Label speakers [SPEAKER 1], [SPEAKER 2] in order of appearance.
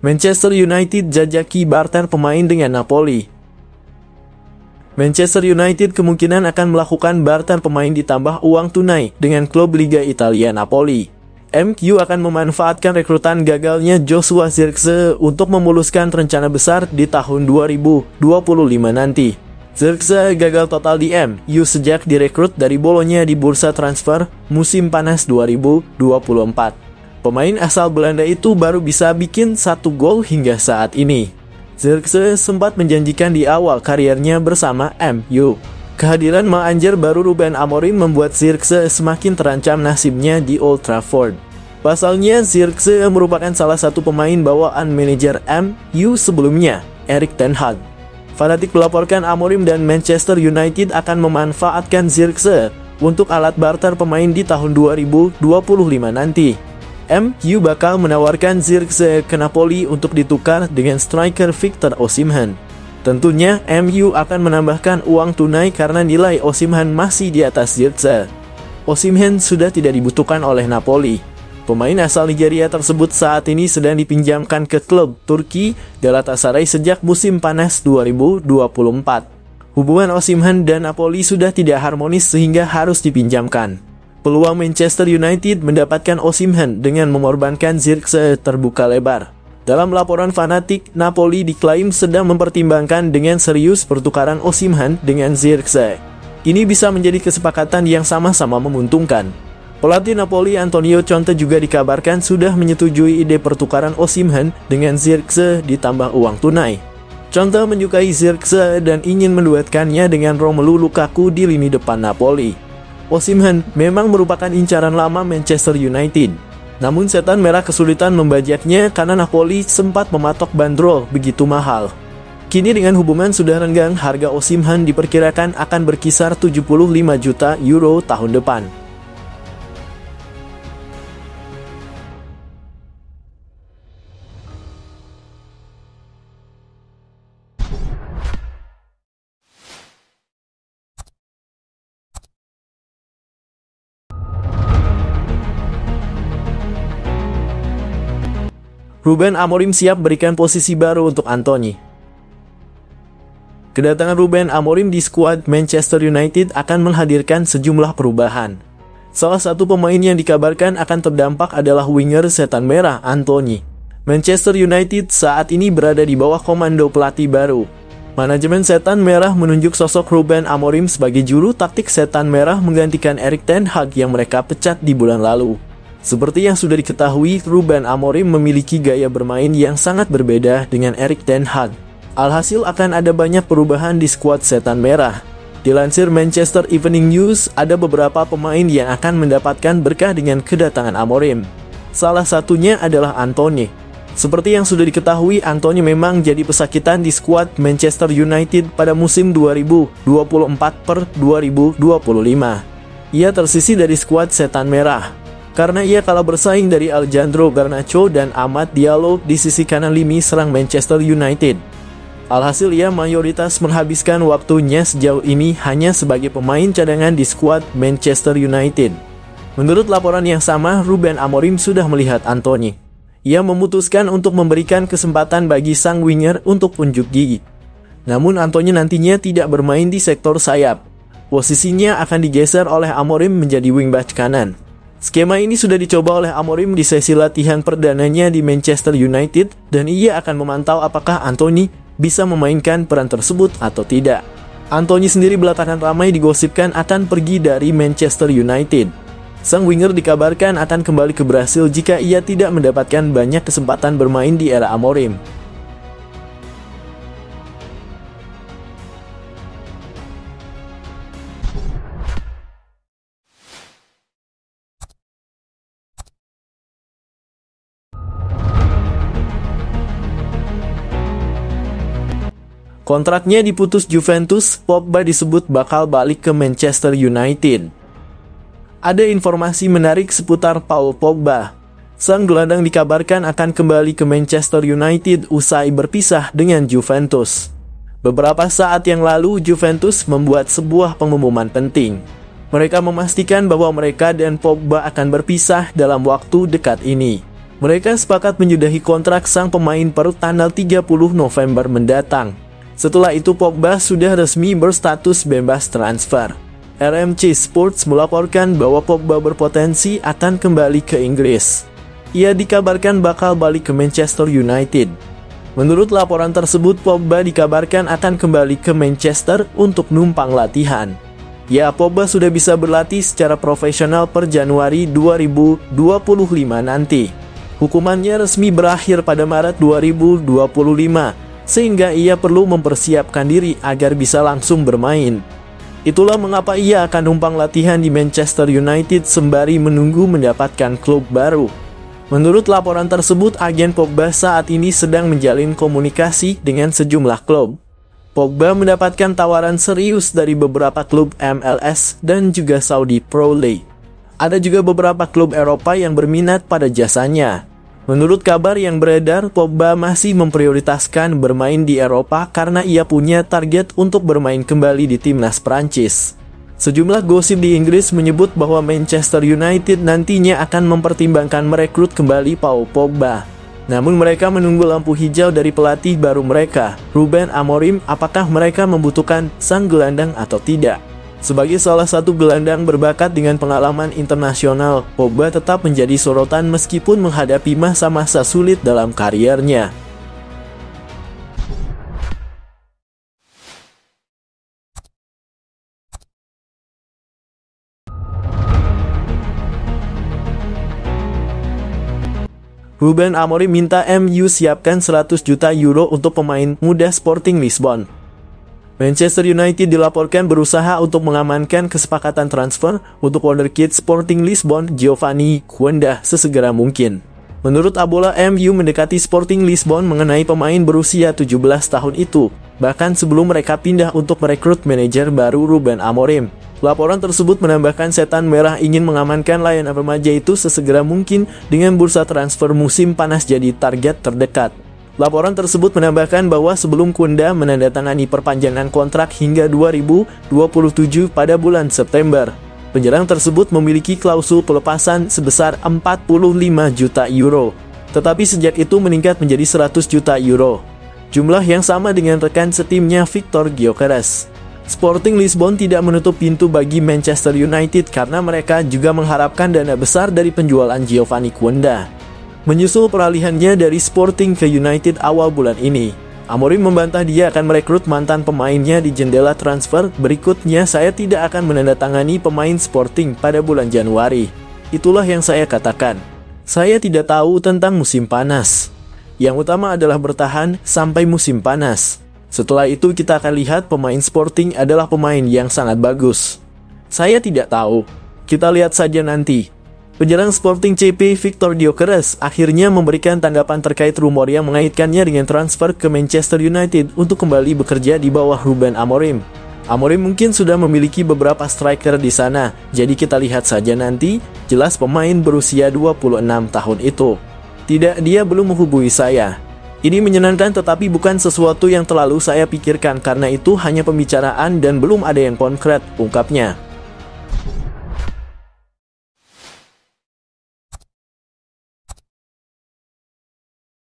[SPEAKER 1] Manchester United jajaki barter pemain dengan Napoli. Manchester United kemungkinan akan melakukan barter pemain ditambah uang tunai dengan klub Liga Italia Napoli. MU akan memanfaatkan rekrutan gagalnya Joshua Zirkzee untuk memuluskan rencana besar di tahun 2025 nanti. Zirkzee gagal total di MU sejak direkrut dari Bologna di bursa transfer musim panas 2024. Pemain asal Belanda itu baru bisa bikin 1 gol hingga saat ini. Zirkzee sempat menjanjikan di awal kariernya bersama MU. Kehadiran Mang Anjer baru Ruben Amorim membuat Zirkzee semakin terancam nasibnya di Old Trafford. Pasalnya, Zirkzee merupakan salah satu pemain bawaan manajer MU sebelumnya, Erik ten Hag. Fanatik melaporkan Amorim dan Manchester United akan memanfaatkan Zirkzee untuk alat barter pemain di tahun 2025 nanti. MU bakal menawarkan Zirkzee ke Napoli untuk ditukar dengan striker Victor Osimhen. Tentunya MU akan menambahkan uang tunai karena nilai Osimhen masih di atas Zirkzee. Osimhen sudah tidak dibutuhkan oleh Napoli. Pemain asal Nigeria tersebut saat ini sedang dipinjamkan ke klub Turki Galatasaray sejak musim panas 2024. Hubungan Osimhen dan Napoli sudah tidak harmonis sehingga harus dipinjamkan. Peluang Manchester United mendapatkan Osimhen dengan mengorbankan Zirkzee terbuka lebar. Dalam laporan fanatik, Napoli diklaim sedang mempertimbangkan dengan serius pertukaran Osimhen dengan Zirkzee. Ini bisa menjadi kesepakatan yang sama-sama menguntungkan. Pelatih Napoli Antonio Conte juga dikabarkan sudah menyetujui ide pertukaran Osimhen dengan Zirkzee ditambah uang tunai. Conte menyukai Zirkzee dan ingin menduetkannya dengan Romelu Lukaku di lini depan Napoli. Osimhen memang merupakan incaran lama Manchester United. Namun setan merah kesulitan membajaknya karena Napoli sempat mematok bandrol begitu mahal. Kini dengan hubungan sudah renggang, harga Osimhen diperkirakan akan berkisar 75 juta euro tahun depan. Ruben Amorim siap berikan posisi baru untuk Antony. Kedatangan Ruben Amorim di skuad Manchester United akan menghadirkan sejumlah perubahan. Salah satu pemain yang dikabarkan akan terdampak adalah winger setan merah Antony. Manchester United saat ini berada di bawah komando pelatih baru. Manajemen setan merah menunjuk sosok Ruben Amorim sebagai juru taktik setan merah menggantikan Erik ten Hag yang mereka pecat di bulan lalu. Seperti yang sudah diketahui, Ruben Amorim memiliki gaya bermain yang sangat berbeda dengan Erik ten Hag. Alhasil akan ada banyak perubahan di skuad setan merah. Dilansir Manchester Evening News, ada beberapa pemain yang akan mendapatkan berkah dengan kedatangan Amorim. Salah satunya adalah Antony. Seperti yang sudah diketahui, Antony memang jadi pesakitan di skuad Manchester United pada musim 2024/2025. Ia tersisih dari skuad setan merah karena ia kalah bersaing dari Alejandro Garnacho dan Amad Diallo di sisi kanan lini serang Manchester United. Alhasil ia mayoritas menghabiskan waktunya sejauh ini hanya sebagai pemain cadangan di skuad Manchester United. Menurut laporan yang sama, Ruben Amorim sudah melihat Antony. Ia memutuskan untuk memberikan kesempatan bagi sang winger untuk unjuk gigi. Namun Antony nantinya tidak bermain di sektor sayap. Posisinya akan digeser oleh Amorim menjadi wingback kanan. Skema ini sudah dicoba oleh Amorim di sesi latihan perdananya di Manchester United dan ia akan memantau apakah Antony bisa memainkan peran tersebut atau tidak. Antony sendiri belakangan ramai digosipkan akan pergi dari Manchester United. Sang winger dikabarkan akan kembali ke Brasil jika ia tidak mendapatkan banyak kesempatan bermain di era Amorim. Kontraknya diputus Juventus, Pogba disebut bakal balik ke Manchester United. Ada informasi menarik seputar Paul Pogba. Sang gelandang dikabarkan akan kembali ke Manchester United usai berpisah dengan Juventus. Beberapa saat yang lalu, Juventus membuat sebuah pengumuman penting. Mereka memastikan bahwa mereka dan Pogba akan berpisah dalam waktu dekat ini. Mereka sepakat menyudahi kontrak sang pemain per tanggal 30 November mendatang. Setelah itu Pogba sudah resmi berstatus bebas transfer. RMC Sports melaporkan bahwa Pogba berpotensi akan kembali ke Inggris. Ia dikabarkan bakal balik ke Manchester United. Menurut laporan tersebut, Pogba dikabarkan akan kembali ke Manchester untuk numpang latihan. Ya, Pogba sudah bisa berlatih secara profesional per Januari 2025 nanti. Hukumannya resmi berakhir pada Maret 2025, sehingga ia perlu mempersiapkan diri agar bisa langsung bermain. Itulah mengapa ia akan numpang latihan di Manchester United sembari menunggu mendapatkan klub baru. Menurut laporan tersebut, agen Pogba saat ini sedang menjalin komunikasi dengan sejumlah klub. Pogba mendapatkan tawaran serius dari beberapa klub MLS dan juga Saudi Pro League. Ada juga beberapa klub Eropa yang berminat pada jasanya. Menurut kabar yang beredar, Pogba masih memprioritaskan bermain di Eropa karena ia punya target untuk bermain kembali di timnas Prancis. Sejumlah gosip di Inggris menyebut bahwa Manchester United nantinya akan mempertimbangkan merekrut kembali Paul Pogba. Namun mereka menunggu lampu hijau dari pelatih baru mereka, Ruben Amorim, apakah mereka membutuhkan sang gelandang atau tidak. Sebagai salah satu gelandang berbakat dengan pengalaman internasional, Pogba tetap menjadi sorotan meskipun menghadapi masa-masa sulit dalam kariernya. Ruben Amorim minta MU siapkan 100 juta euro untuk pemain muda Sporting Lisbon. Manchester United dilaporkan berusaha untuk mengamankan kesepakatan transfer untuk wonderkid Sporting Lisbon Giovanni Quenda sesegera mungkin. Menurut Abola, MU mendekati Sporting Lisbon mengenai pemain berusia 17 tahun itu, bahkan sebelum mereka pindah untuk merekrut manajer baru Ruben Amorim. Laporan tersebut menambahkan setan merah ingin mengamankan layanan remaja itu sesegera mungkin dengan bursa transfer musim panas jadi target terdekat. Laporan tersebut menambahkan bahwa sebelum Quenda menandatangani perpanjangan kontrak hingga 2027 pada bulan September, penyerang tersebut memiliki klausul pelepasan sebesar 45 juta euro. Tetapi sejak itu meningkat menjadi 100 juta euro. Jumlah yang sama dengan rekan setimnya Victor Gyökeres. Sporting Lisbon tidak menutup pintu bagi Manchester United karena mereka juga mengharapkan dana besar dari penjualan Giovanni Quenda. Menyusul peralihannya dari Sporting ke United awal bulan ini, Amorim membantah dia akan merekrut mantan pemainnya di jendela transfer berikutnya. Saya tidak akan menandatangani pemain Sporting pada bulan Januari. Itulah yang saya katakan. Saya tidak tahu tentang musim panas. Yang utama adalah bertahan sampai musim panas. Setelah itu kita akan lihat pemain Sporting adalah pemain yang sangat bagus. Saya tidak tahu. Kita lihat saja nanti. Penyerang Sporting CP Victor Gyökeres akhirnya memberikan tanggapan terkait rumor yang mengaitkannya dengan transfer ke Manchester United untuk kembali bekerja di bawah Ruben Amorim. Amorim mungkin sudah memiliki beberapa striker di sana, jadi kita lihat saja nanti. Jelas pemain berusia 26 tahun itu. Tidak, dia belum menghubungi saya. Ini menyenangkan tetapi bukan sesuatu yang terlalu saya pikirkan karena itu hanya pembicaraan dan belum ada yang konkret, ungkapnya.